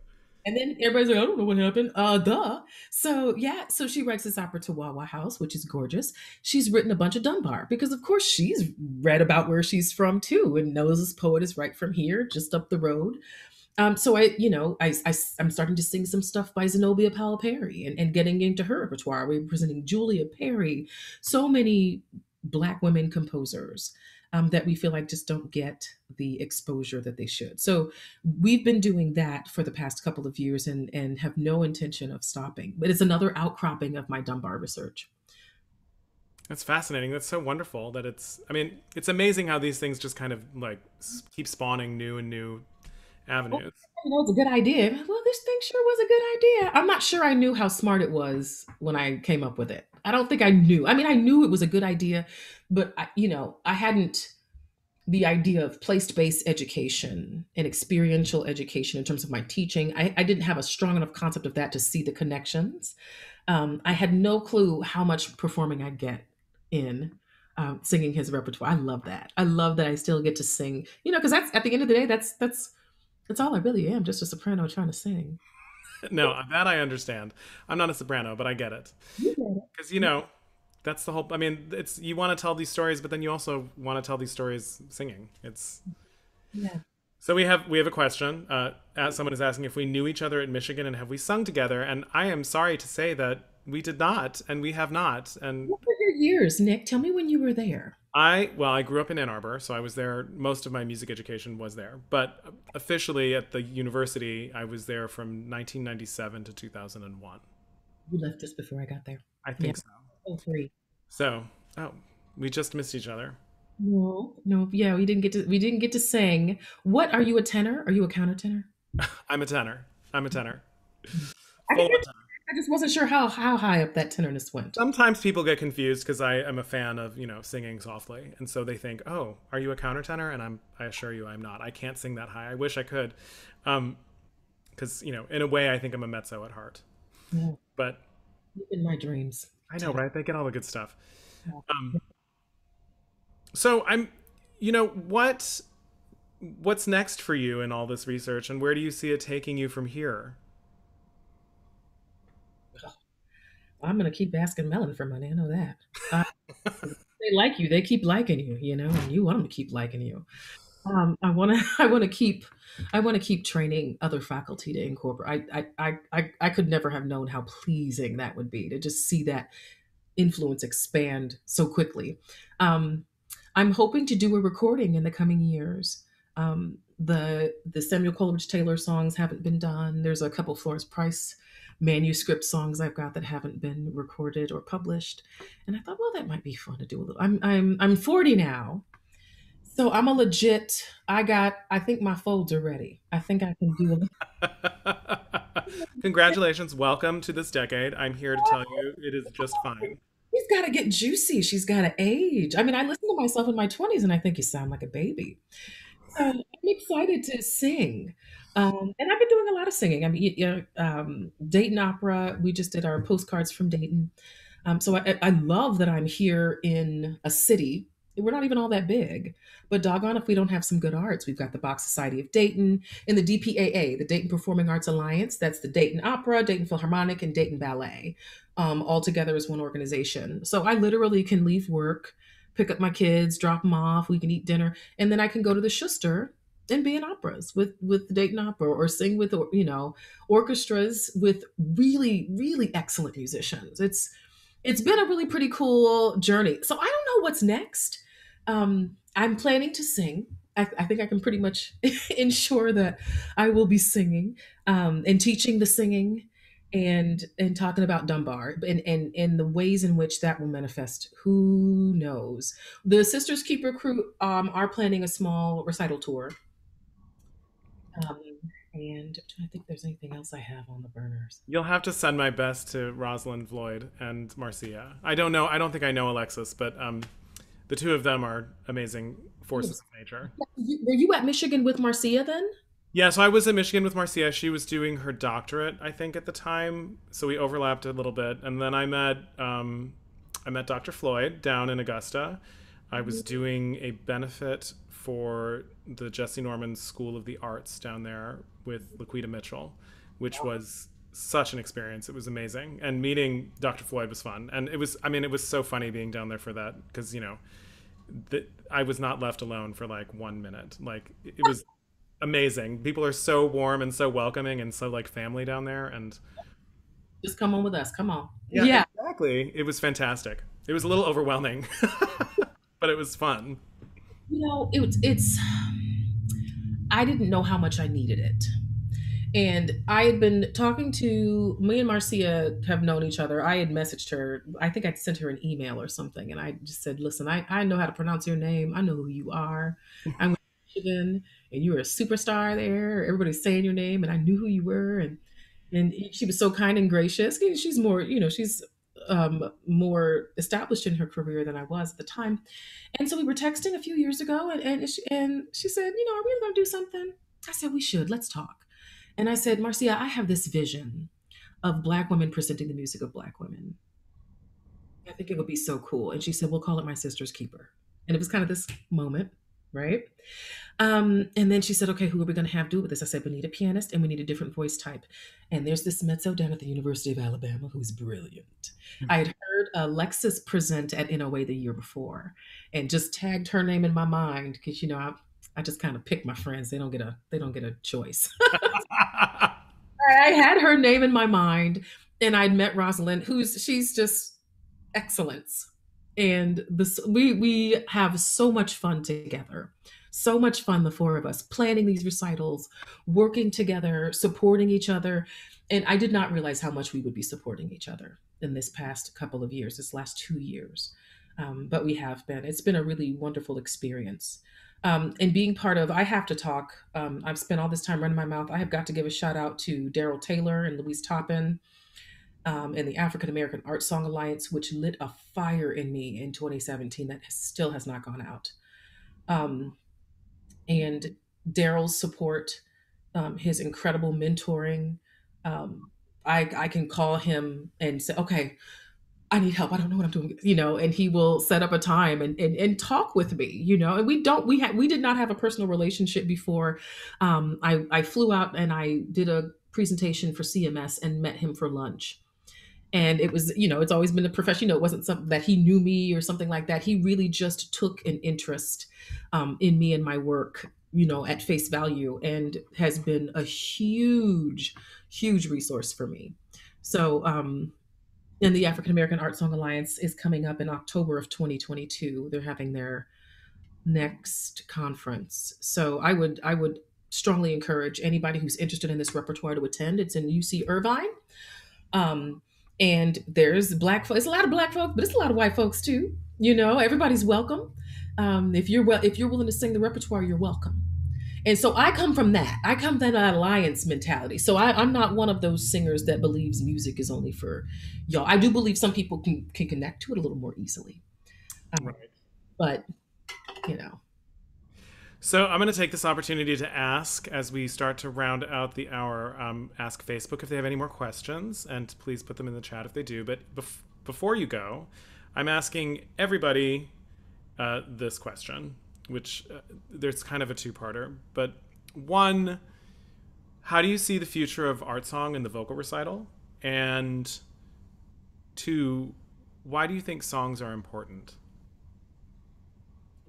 and then everybody's like, I don't know what happened. Duh. So yeah, so she writes this opera to Wawa House, which is gorgeous. She's written a bunch of Dunbar because of course she's read about where she's from too and knows this poet is right from here, just up the road. So I'm starting to sing some stuff by Zenobia Powell Perry and getting into her repertoire. We're presenting Julia Perry, so many Black women composers that we feel like just don't get the exposure that they should. So we've been doing that for the past couple of years and have no intention of stopping. But it's another outcropping of my Dunbar research.
That's fascinating. That's so wonderful that I mean, it's amazing how these things just kind of like keep spawning new and new
Well,
avenues.
it's a good idea. Well, this thing sure was a good idea. I'm not sure I knew how smart it was when I came up with it. I don't think I knew. I mean, I knew it was a good idea, but I hadn't the idea of place-based education and experiential education in terms of my teaching. I didn't have a strong enough concept of that to see the connections. I had no clue how much performing I get in singing his repertoire. I love that. I love that I still get to sing. Because that's at the end of the day, that's all I really am, just a soprano trying to sing.
No, that I understand. I'm not a soprano, but I get it.
You get it.
Because, that's the whole. I mean, it's you want to tell these stories, but then you also want to tell these stories singing. It's
Yeah.
so we have a question. As someone is asking if we knew each other at Michigan and have we sung together, and I am sorry to say that we did not, and we have not. And
What were your years, Nick? Tell me when you were there.
I grew up in Ann Arbor, so I was there. Most of my music education was there, but officially at the university, I was there from 1997 to 2001.
You left just before I got there.
I
Yeah.
think so.
Oh, three.
So, oh, we just missed each other.
No, no, yeah, we didn't get to sing. What are you a tenor? Are you a countertenor?
I'm a tenor. I'm a tenor.
I
Full
think
on tenor.
I just wasn't sure how high up that tenorness went.
Sometimes people get confused because I am a fan of singing softly, and so they think, "Oh, are you a countertenor?" And I assure you, I'm not. I can't sing that high. I wish I could, because in a way, I think I'm a mezzo at heart.
No,
But
in my dreams.
I know,
Tenor.
right? They get all the good stuff.
Yeah.
Um, so what's next for you in all this research, and where do you see it taking you from here?
I'm gonna keep asking Melon for money. I know that. Uh, they like you. They keep liking you. And you want them to keep liking you. I want to. I want to keep. I want to keep training other faculty to incorporate. I could never have known how pleasing that would be to just see that influence expand so quickly. Um, I'm hoping to do a recording in the coming years. The Samuel Coleridge Taylor songs haven't been done. There's a couple Florence Price manuscript songs I've got that haven't been recorded or published, and I thought, well, that might be fun to do a little. I'm 40 now, so I'm a legit. I think my folds are ready. I think I can do a little.
Congratulations. Welcome to this decade. I'm here to tell you it is just fine.
She's got to get juicy. She's got to age. I mean, I listen to myself in my 20s and I think you sound like a baby. So I'm excited to sing. And I've been doing a lot of singing. I mean, Dayton Opera, we just did our postcards from Dayton. So I love that I'm here in a city. We're not even all that big, but doggone if we don't have some good arts. We've got the Bach Society of Dayton and the DPAA, the Dayton Performing Arts Alliance. That's the Dayton Opera, Dayton Philharmonic, and Dayton Ballet, all together as one organization. So I literally can leave work, pick up my kids, drop them off. We can eat dinner, and then I can go to the Schuster and be in operas with Dayton Opera, or sing with, orchestras with really, really excellent musicians. It's been a really pretty cool journey. So I don't know what's next. I'm planning to sing. I think I can pretty much ensure that I will be singing, and teaching the singing, and talking about Dunbar, and the ways in which that will manifest. Who knows? The Sisters Keeper crew are planning a small recital tour. Um, and I think there's anything else I have on the burners.
You'll have to send my best to Rosalind Floyd and Marcia. I don't know. I don't think I know Alexis, but the two of them are amazing forces of nature.
Were you at Michigan with Marcia then?
Yeah, so I was in Michigan with Marcia. She was doing her doctorate, I think, at the time, so we overlapped a little bit. And then I met Dr. Floyd down in Augusta. I was doing a benefit for the Jesse Norman School of the Arts down there with Laquita Mitchell, which was such an experience. It was amazing, and meeting Dr. Floyd was fun. And it was, I mean, it was so funny being down there for that because I was not left alone for like 1 minute. Like it was amazing. People are so warm and so welcoming and so like family down there. And
Just come on with us. Come on.
yeah,
Yeah.
exactly. It was fantastic. It was a little overwhelming, but it was fun.
It's I didn't know how much I needed it. And I had been talking to me and Marcia have known each other. I had messaged her. I think I'd sent her an email or something. And I just said, listen, I know how to pronounce your name. I know who you are. I'm with Michigan, and you're a superstar there. Everybody's saying your name, and I knew who you were. And she was so kind and gracious. She's more, she's more established in her career than I was at the time. And so we were texting a few years ago, and she said, are we going to do something? I said, we should. Let's talk. And I said, Marcia, I have this vision of Black women presenting the music of Black women. I think it would be so cool. And she said, we'll call it My Sister's Keeper. And it was kind of this moment, right? And then she said, okay, who are we going to have do with this? I said, we need a pianist and we need a different voice type. And there's this mezzo down at the University of Alabama who's brilliant. I had heard Alexis present at NOA the year before and just tagged her name in my mind because, I just kind of pick my friends. They don't get a choice. I had her name in my mind, and I'd met Rosalind, she's just excellence. And we have so much fun together. So much fun, the four of us, planning these recitals, working together, supporting each other. And I did not realize how much we would be supporting each other in this past couple of years, this last 2 years. But we have been. It's been a really wonderful experience. And being part of, I have to talk. I've spent all this time running my mouth. I have got to give a shout out to Daryl Taylor and Louise Toppin, and the African American Art Song Alliance, which lit a fire in me in 2017 that still has not gone out. And Daryl's support, his incredible mentoring. I can call him and say, okay, I need help. I don't know what I'm doing, and he will set up a time and talk with me, and we did not have a personal relationship before. I flew out and I did a presentation for CMS and met him for lunch. And it was, it's always been a profession. It wasn't something that he knew me or something like that. He really just took an interest in me and my work, at face value, and has been a huge, huge resource for me. So, and the African American Art Song Alliance is coming up in October of 2022. They're having their next conference. So I would strongly encourage anybody who's interested in this repertoire to attend. It's in UC Irvine. And there's black folks. It's a lot of black folks, but it's a lot of white folks too. Everybody's welcome. If you're willing to sing the repertoire, you're welcome. And so I come from that. I come from that alliance mentality. So I'm not one of those singers that believes music is only for y'all. I do believe some people can connect to it a little more easily.
Right.
But, you know.
So I'm going to take this opportunity to ask, as we start to round out the hour, ask Facebook if they have any more questions, and please put them in the chat if they do. But before you go, I'm asking everybody this question, which there's kind of a two-parter. But one, how do you see the future of art song in the vocal recital? And two, why do you think songs are important?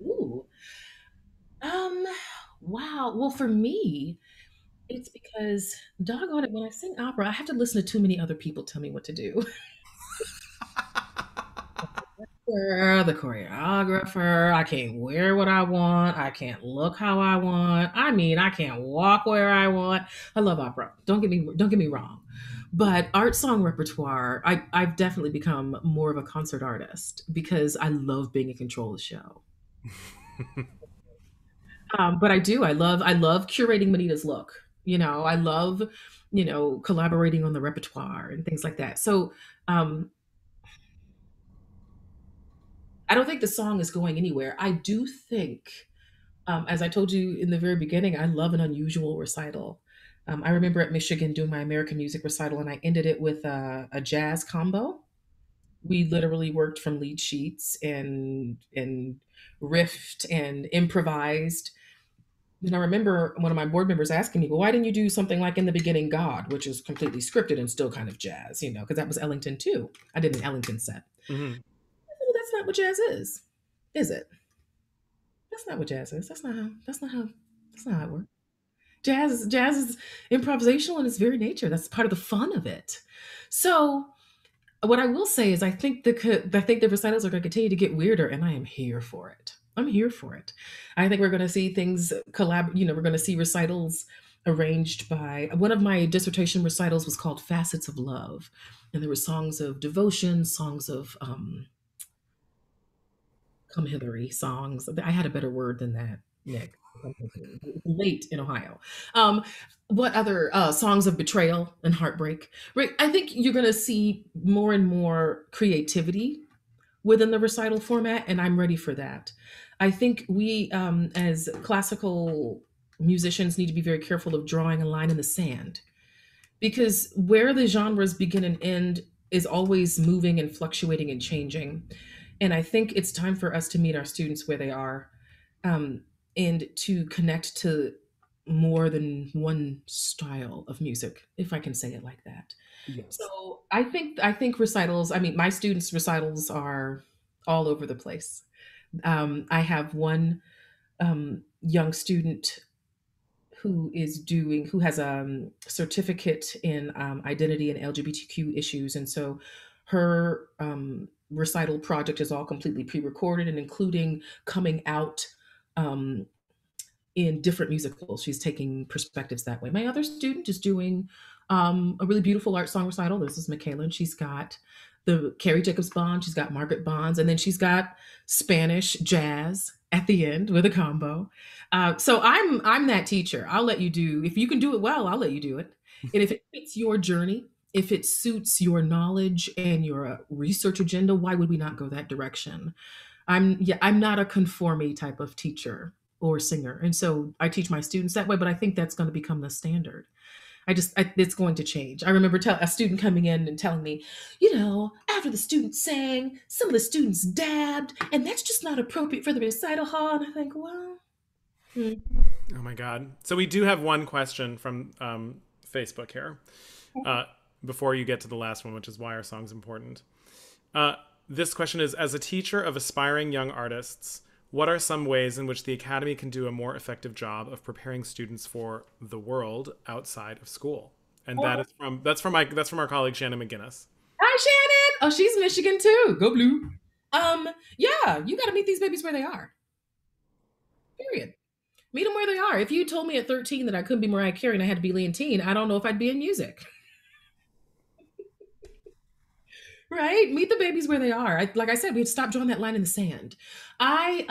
Ooh. Wow. Well, for me, it's because, doggone it, when I sing opera, I have to listen to too many other people tell me what to do. The choreographer, I can't wear what I want. I can't look how I want. I mean, I can't walk where I want. I love opera. Don't get me wrong. But art song repertoire, I've definitely become more of a concert artist because I love being in control of the show. But I love curating Manita's look. I love, collaborating on the repertoire and things like that. So um, I don't think the song is going anywhere. I do think, as I told you in the very beginning, I love an unusual recital. I remember at Michigan doing my American music recital, and I ended it with a jazz combo. We literally worked from lead sheets and riffed and improvised. And I remember one of my board members asking me, "Well, why didn't you do something like In the Beginning, God," which is completely scripted and still kind of jazz, because that was Ellington too. I did an Ellington set.
Hmm.
Well, that's not what jazz is it? That's not what jazz is. That's not how it works. Jazz is improvisational in its very nature. That's part of the fun of it. So what I will say is I think the recitals are going to continue to get weirder, and I am here for it. I'm here for it. I think we're going to see things collab. We're going to see recitals arranged by one of my dissertation recitals was called Facets of Love, and there were songs of devotion, songs of come hithery songs. I had a better word than that, Nick. Late in Ohio. Um, what other songs of betrayal and heartbreak? Right. I think you're going to see more and more creativity within the recital format, and I'm ready for that. I think we, as classical musicians, need to be very careful of drawing a line in the sand because where the genres begin and end is always moving and fluctuating and changing. And I think it's time for us to meet our students where they are, um, and to connect to more than one style of music, if I can say it like that.
Yes.
So I think recitals. I mean, my students' recitals are all over the place. I have one young student who has a certificate in identity and LGBTQ issues, and so her recital project is all completely pre-recorded and including coming out um, in different musicals. She's taking perspectives that way. My other student is doing a really beautiful art song recital. This is Michaela, and she's got the Carrie Jacobs Bond, she's got Margaret Bonds, and then she's got Spanish jazz at the end with a combo. So I'm that teacher. I'll let you do if you can do it well. I'll let you do it, and if it fits your journey, if it suits your knowledge and your research agenda, why would we not go that direction? I'm not a conforming type of teacher or singer. And so I teach my students that way, but I think that's going to become the standard. It's going to change. I remember a student coming in and telling me, after the students sang, some of the students dabbed, and that's just not appropriate for the recital hall. And I think, well, hmm.
Oh my God. So we do have one question from Facebook here before you get to the last one, which is why are songs important? This question is, as a teacher of aspiring young artists, what are some ways in which the Academy can do a more effective job of preparing students for the world outside of school? And that's from our colleague Shannon McGinnis.
Hi, Shannon. Oh, she's Michigan too. Go blue. Yeah, you got to meet these babies where they are. Period. Meet them where they are. If you told me at 13 that I couldn't be Mariah Carey and I had to be Leontine, I don't know if I'd be in music. Right? Meet the babies where they are. Like I said, we'd stop drawing that line in the sand. I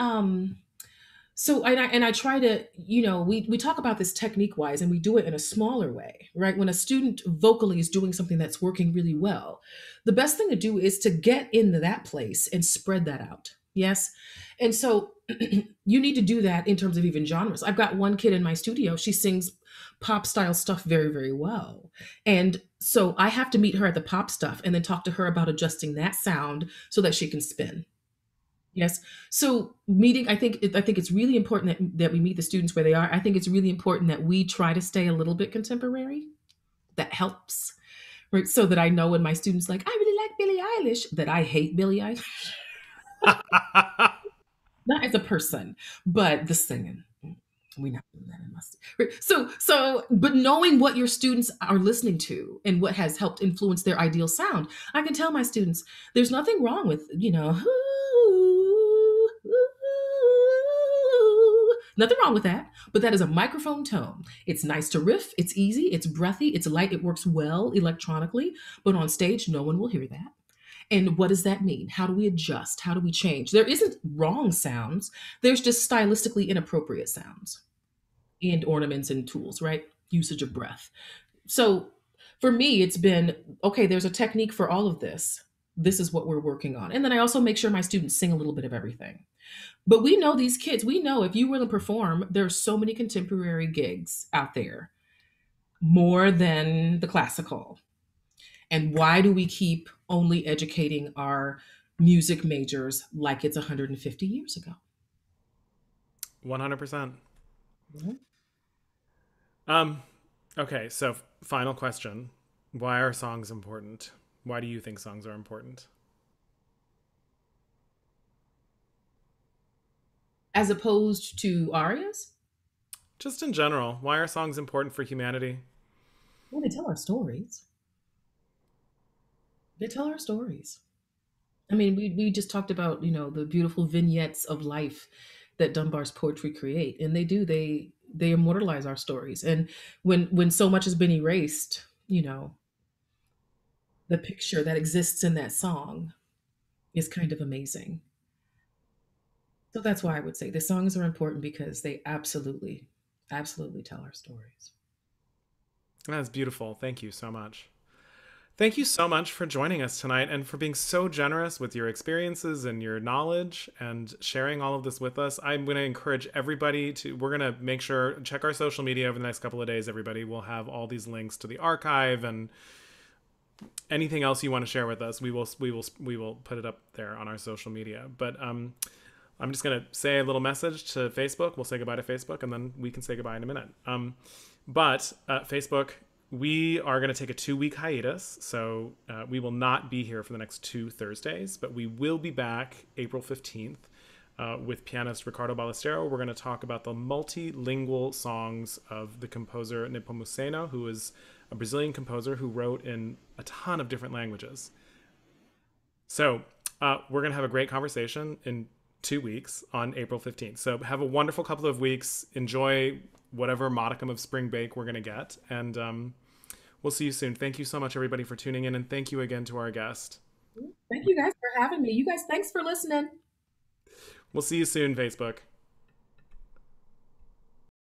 so and I try to, we talk about this technique wise and we do it in a smaller way, right? When a student vocally is doing something that's working really well, the best thing to do is to get into that place and spread that out. Yes. And so you need to do that in terms of even genres. I've got one kid in my studio, she sings pop style stuff very, very well. And so I have to meet her at the pop stuff and then talk to her about adjusting that sound so that she can spin. Yes. So I think it's really important that we meet the students where they are. I think it's really important that we try to stay a little bit contemporary. That helps. Right. So that I know when my students like, I really like Billie Eilish, that I hate Billie Eilish. Not as a person, but the singing. We're not doing that in my right. But knowing what your students are listening to and what has helped influence their ideal sound, I can tell my students there's nothing wrong with, nothing wrong with that, but that is a microphone tone. It's nice to riff, it's easy, it's breathy, it's light, it works well electronically, but on stage, no one will hear that. And what does that mean? How do we adjust? How do we change? There isn't wrong sounds. There's just stylistically inappropriate sounds and ornaments and tools, right? Usage of breath. So for me, it's been okay, there's a technique for all of this. This is what we're working on. And then I also make sure my students sing a little bit of everything. But we know these kids, we know if you were to perform, there's so many contemporary gigs out there, more than the classical. And why do we keep only educating our music majors like it's 150 years ago?
100%.
Mhm.
Okay, so final question. Why are songs important? Why do you think songs are important?
As opposed to arias?
Just in general, why are songs important for humanity?
Well, they tell our stories. They tell our stories. I mean, we just talked about, the beautiful vignettes of life that Dunbar's poetry create. And they do, they immortalize our stories. And when so much has been erased, the picture that exists in that song is kind of amazing. So that's why I would say the songs are important because they absolutely, absolutely tell our stories.
That's beautiful. Thank you so much. Thank you so much for joining us tonight and for being so generous with your experiences and your knowledge and sharing all of this with us. I'm going to encourage everybody we're going to make sure, check our social media over the next couple of days, everybody. We'll have all these links to the archive and anything else you want to share with us. We will put it up there on our social media. But I'm just going to say a little message to Facebook. We'll say goodbye to Facebook and then we can say goodbye in a minute. But Facebook, we are going to take a 2-week hiatus, so we will not be here for the next 2 Thursdays, but we will be back April 15th with pianist Ricardo Ballestero. We're going to talk about the multilingual songs of the composer Nepomuceno, who is a Brazilian composer who wrote in a ton of different languages. So we're going to have a great conversation in 2 weeks on April 15th. So have a wonderful couple of weeks. Enjoy whatever modicum of spring bake we're going to get. And we'll see you soon. Thank you so much, everybody, for tuning in. And thank you again to our guest.
Thank you guys for having me. You guys, thanks for listening.
We'll see you soon, Facebook.